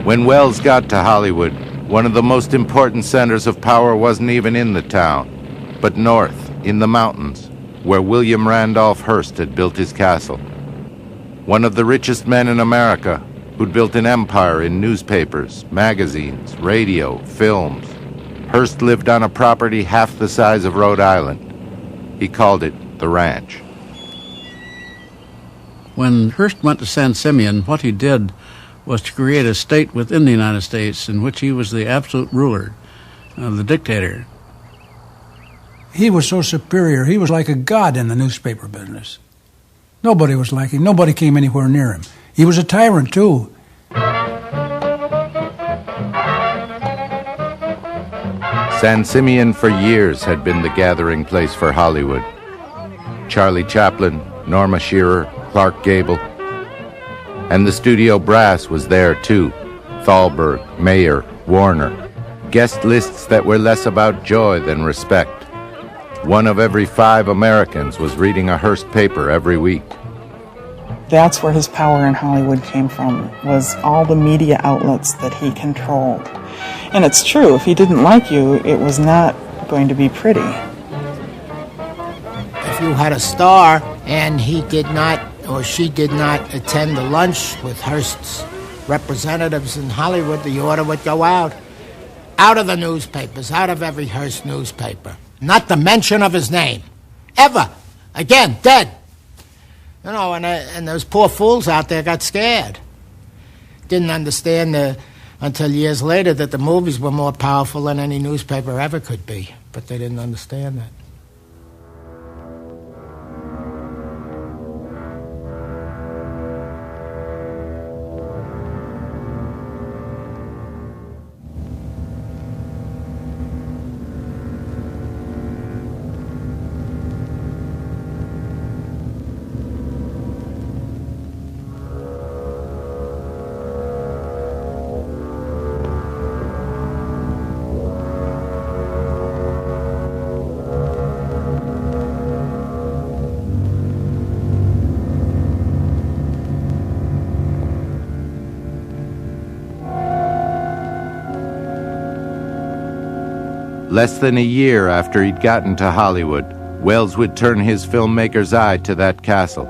When Welles got to Hollywood, one of the most important centers of power wasn't even in the town, but north, in the mountains, where William Randolph Hearst had built his castle. One of the richest men in America, who'd built an empire in newspapers, magazines, radio, films. Hearst lived on a property half the size of Rhode Island. He called it the ranch. When Hearst went to San Simeon, what he did was to create a state within the United States in which he was the absolute ruler, the dictator. He was so superior. He was like a god in the newspaper business. Nobody was like him. Nobody came anywhere near him. He was a tyrant, too. San Simeon for years had been the gathering place for Hollywood. Charlie Chaplin, Norma Shearer, Clark Gable. And the studio brass was there, too. Thalberg, Mayer, Warner. Guest lists that were less about joy than respect. One of every 5 Americans was reading a Hearst paper every week. That's where his power in Hollywood came from, was all the media outlets that he controlled. And it's true, if he didn't like you, it was not going to be pretty. If you had a star and he did not, or she did not attend the lunch with Hearst's representatives in Hollywood, the order would go out. Out of the newspapers, out of every Hearst newspaper. Not the mention of his name. Ever. Again, dead. You know, and those poor fools out there got scared. Didn't understand until years later that the movies were more powerful than any newspaper ever could be. But they didn't understand that. Less than a year after he'd gotten to Hollywood, Welles would turn his filmmaker's eye to that castle.